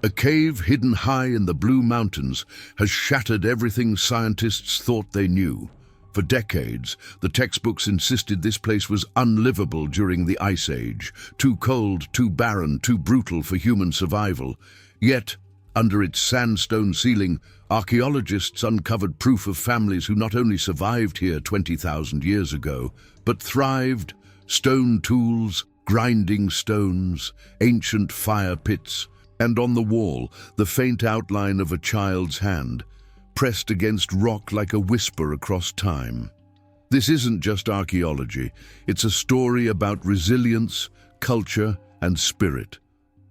A cave hidden high in the Blue Mountains has shattered everything scientists thought they knew. For decades, the textbooks insisted this place was unlivable during the Ice Age, too cold, too barren, too brutal for human survival. Yet, under its sandstone ceiling, archaeologists uncovered proof of families who not only survived here 20,000 years ago, but thrived: stone tools, grinding stones, ancient fire pits, and on the wall, the faint outline of a child's hand, pressed against rock like a whisper across time. This isn't just archaeology, it's a story about resilience, culture, and spirit.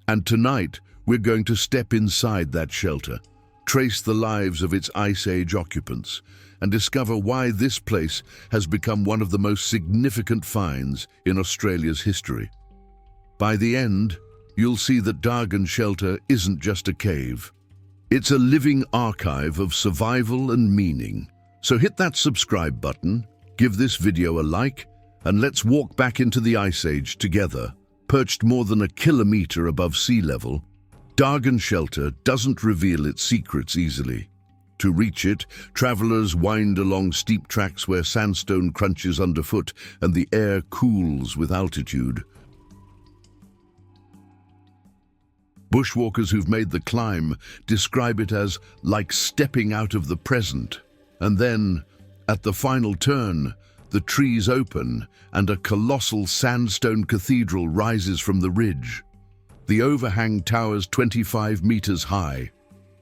And tonight, we're going to step inside that shelter, trace the lives of its Ice Age occupants, and discover why this place has become one of the most significant finds in Australia's history. By the end, you'll see that Dargan Shelter isn't just a cave. It's a living archive of survival and meaning. So hit that subscribe button, give this video a like, and let's walk back into the Ice Age together. Perched more than a kilometre above sea level, Dargan Shelter doesn't reveal its secrets easily. To reach it, travellers wind along steep tracks where sandstone crunches underfoot and the air cools with altitude. Bushwalkers who've made the climb describe it as like stepping out of the present. And then, at the final turn, the trees open and a colossal sandstone cathedral rises from the ridge. The overhang towers 25 meters high.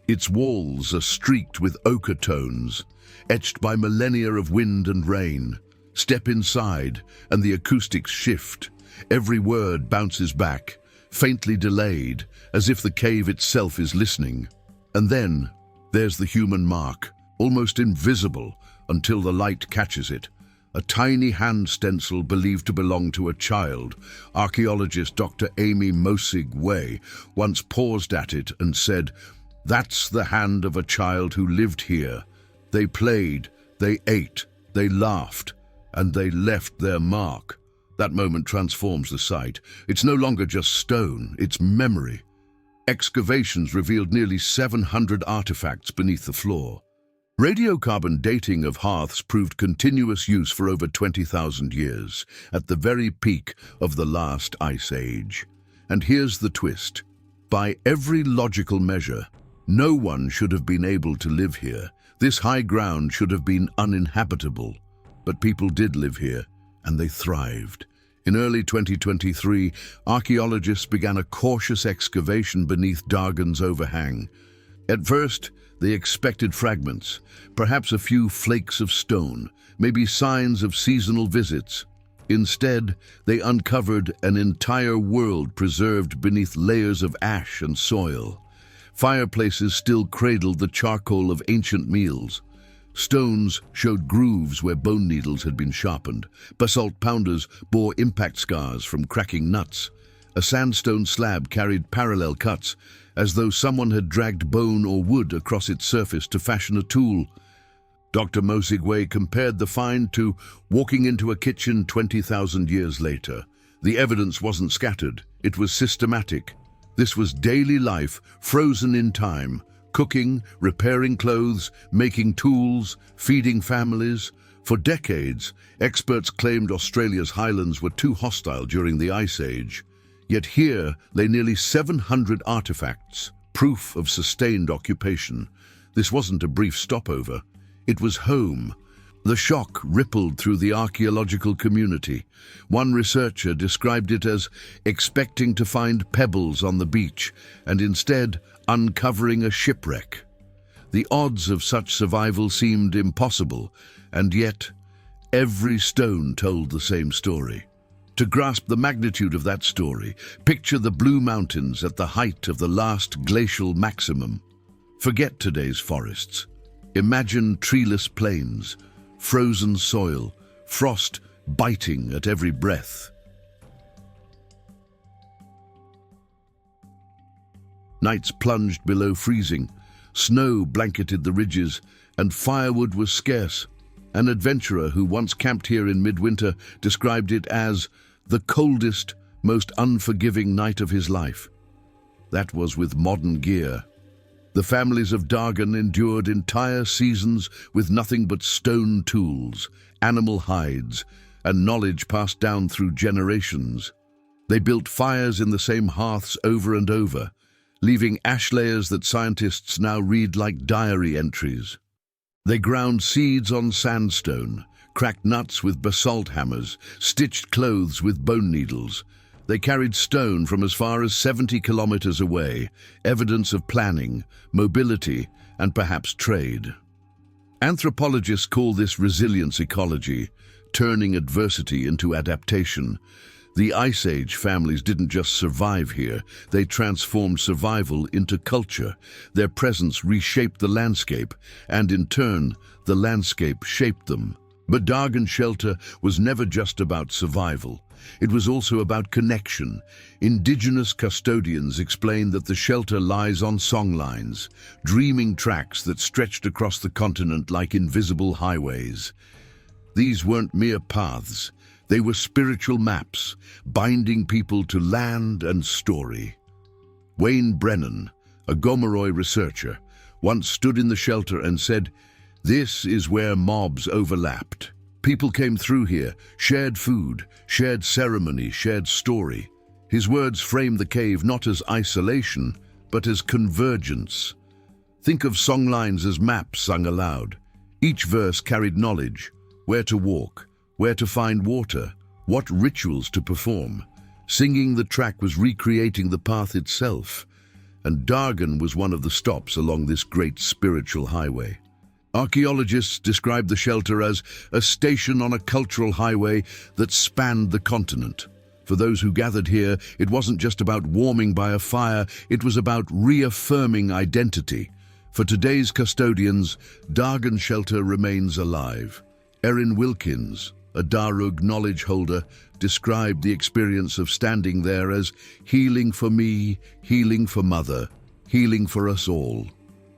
Its walls are streaked with ochre tones, etched by millennia of wind and rain. Step inside, and the acoustics shift. Every word bounces back, faintly delayed, as if the cave itself is listening. And then, there's the human mark, almost invisible until the light catches it. A tiny hand stencil believed to belong to a child. Archaeologist Dr. Amy Mosig-Way once paused at it and said, "That's the hand of a child who lived here. They played, they ate, they laughed, and they left their mark." That moment transforms the site. It's no longer just stone, it's memory. Excavations revealed nearly 700 artifacts beneath the floor. Radiocarbon dating of hearths proved continuous use for over 20,000 years, at the very peak of the last Ice Age. And here's the twist. By every logical measure, no one should have been able to live here. This high ground should have been uninhabitable. But people did live here, and they thrived. In early 2023, archaeologists began a cautious excavation beneath Dargan's overhang. At first, they expected fragments, perhaps a few flakes of stone, maybe signs of seasonal visits. Instead, they uncovered an entire world preserved beneath layers of ash and soil. Fireplaces still cradled the charcoal of ancient meals. Stones showed grooves where bone needles had been sharpened. Basalt pounders bore impact scars from cracking nuts. A sandstone slab carried parallel cuts, as though someone had dragged bone or wood across its surface to fashion a tool. Dr. Mosig-Way compared the find to walking into a kitchen 20,000 years later. The evidence wasn't scattered, it was systematic. This was daily life, frozen in time. Cooking, repairing clothes, making tools, feeding families. For decades, experts claimed Australia's highlands were too hostile during the Ice Age. Yet here lay nearly 700 artifacts, proof of sustained occupation. This wasn't a brief stopover. It was home. The shock rippled through the archaeological community. One researcher described it as expecting to find pebbles on the beach, and instead uncovering a shipwreck. The odds of such survival seemed impossible, and yet every stone told the same story. To grasp the magnitude of that story, picture the Blue Mountains at the height of the last glacial maximum. Forget today's forests. Imagine treeless plains, frozen soil, frost biting at every breath. Nights plunged below freezing, snow blanketed the ridges, and firewood was scarce. An adventurer who once camped here in midwinter described it as the coldest, most unforgiving night of his life. That was with modern gear. The families of Dargan endured entire seasons with nothing but stone tools, animal hides, and knowledge passed down through generations. They built fires in the same hearths over and over, leaving ash layers that scientists now read like diary entries. They ground seeds on sandstone, cracked nuts with basalt hammers, stitched clothes with bone needles. They carried stone from as far as 70 kilometers away, evidence of planning, mobility, and perhaps trade. Anthropologists call this resilience ecology, turning adversity into adaptation. The Ice Age families didn't just survive here, they transformed survival into culture. Their presence reshaped the landscape, and in turn, the landscape shaped them. But Dargan Shelter was never just about survival. It was also about connection. Indigenous custodians explain that the shelter lies on songlines, dreaming tracks that stretched across the continent like invisible highways. These weren't mere paths. They were spiritual maps, binding people to land and story. Wayne Brennan, a Gomeroi researcher, once stood in the shelter and said, "This is where mobs overlapped. People came through here, shared food, shared ceremony, shared story." His words frame the cave not as isolation, but as convergence. Think of songlines as maps sung aloud. Each verse carried knowledge: where to walk, where to find water, what rituals to perform. Singing the track was recreating the path itself, and Dargan was one of the stops along this great spiritual highway. Archaeologists describe the shelter as a station on a cultural highway that spanned the continent. For those who gathered here, it wasn't just about warming by a fire, it was about reaffirming identity. For today's custodians, Dargan Shelter remains alive. Erin Wilkins, a Darug knowledge holder, described the experience of standing there as healing for me, healing for Mother, healing for us all.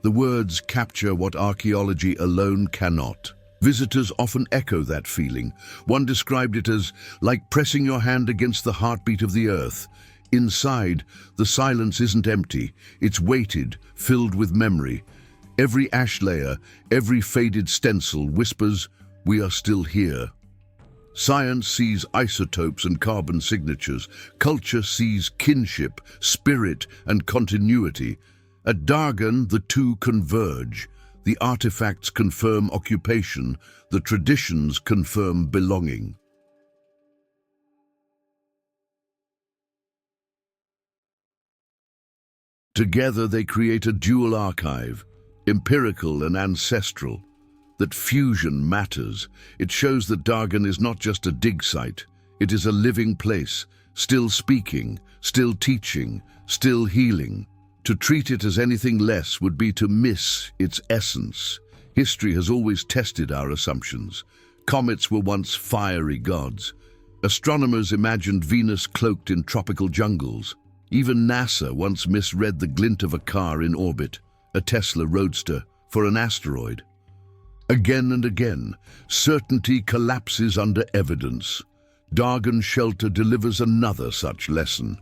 The words capture what archaeology alone cannot. Visitors often echo that feeling. One described it as like pressing your hand against the heartbeat of the earth. Inside, the silence isn't empty. It's weighted, filled with memory. Every ash layer, every faded stencil whispers, "We are still here." Science sees isotopes and carbon signatures. Culture sees kinship, spirit, and continuity. At Dargan, the two converge. The artifacts confirm occupation, the traditions confirm belonging. Together they create a dual archive, empirical and ancestral. That fusion matters. It shows that Dargan is not just a dig site. It is a living place, still speaking, still teaching, still healing. To treat it as anything less would be to miss its essence. History has always tested our assumptions. Comets were once fiery gods. Astronomers imagined Venus cloaked in tropical jungles. Even NASA once misread the glint of a car in orbit, a Tesla Roadster, for an asteroid. Again and again, certainty collapses under evidence. Dargan Shelter delivers another such lesson.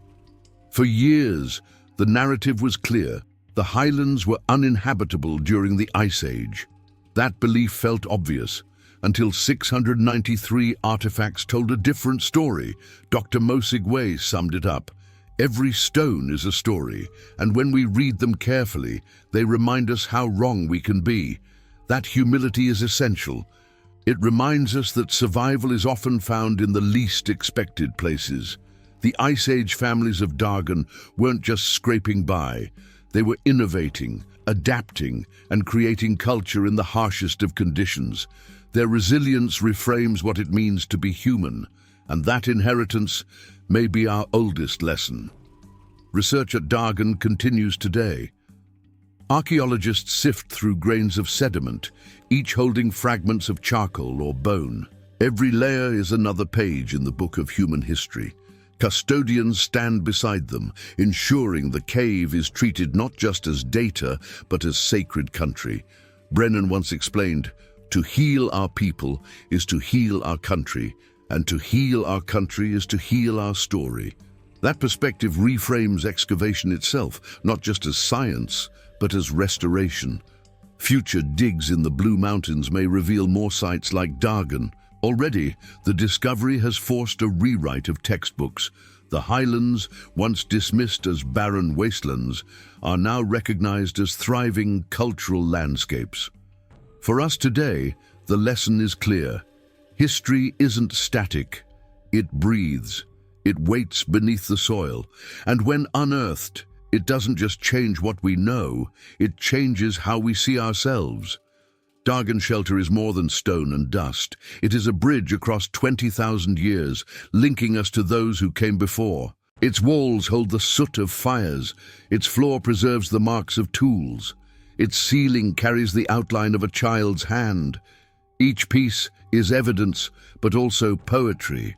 For years, the narrative was clear. The highlands were uninhabitable during the Ice Age. That belief felt obvious, until 693 artifacts told a different story. Dr. Mo Sigway summed it up. Every stone is a story, and when we read them carefully, they remind us how wrong we can be. That humility is essential. It reminds us that survival is often found in the least expected places. The Ice Age families of Dargan weren't just scraping by. They were innovating, adapting, and creating culture in the harshest of conditions. Their resilience reframes what it means to be human, and that inheritance may be our oldest lesson. Research at Dargan continues today. Archaeologists sift through grains of sediment, each holding fragments of charcoal or bone. Every layer is another page in the book of human history. Custodians stand beside them, ensuring the cave is treated not just as data, but as sacred country. Brennan once explained, "To heal our people is to heal our country, and to heal our country is to heal our story." That perspective reframes excavation itself, not just as science, but as restoration. Future digs in the Blue Mountains may reveal more sites like Dargan. Already, the discovery has forced a rewrite of textbooks. The highlands, once dismissed as barren wastelands, are now recognized as thriving cultural landscapes. For us today, the lesson is clear. History isn't static. It breathes. It waits beneath the soil. And when unearthed, it doesn't just change what we know, it changes how we see ourselves. Dargan Shelter is more than stone and dust. It is a bridge across 20,000 years, linking us to those who came before. Its walls hold the soot of fires. Its floor preserves the marks of tools. Its ceiling carries the outline of a child's hand. Each piece is evidence, but also poetry.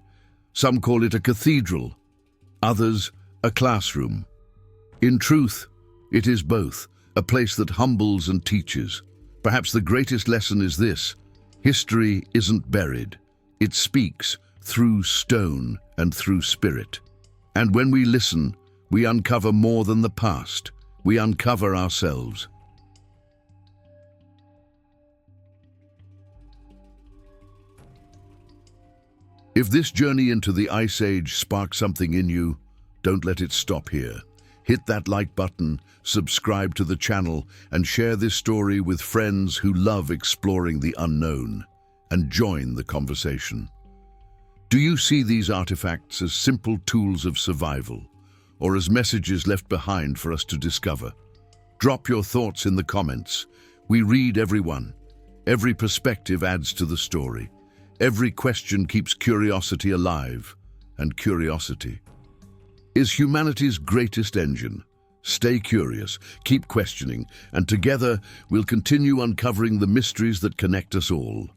Some call it a cathedral, others a classroom. In truth, it is both, a place that humbles and teaches. Perhaps the greatest lesson is this: history isn't buried. It speaks through stone and through spirit. And when we listen, we uncover more than the past. We uncover ourselves. If this journey into the Ice Age sparked something in you, don't let it stop here. Hit that like button, subscribe to the channel, and share this story with friends who love exploring the unknown, and join the conversation. Do you see these artifacts as simple tools of survival, or as messages left behind for us to discover? Drop your thoughts in the comments. We read everyone. Every perspective adds to the story. Every question keeps curiosity alive, and curiosity is humanity's greatest engine. Stay curious, keep questioning, and together we'll continue uncovering the mysteries that connect us all.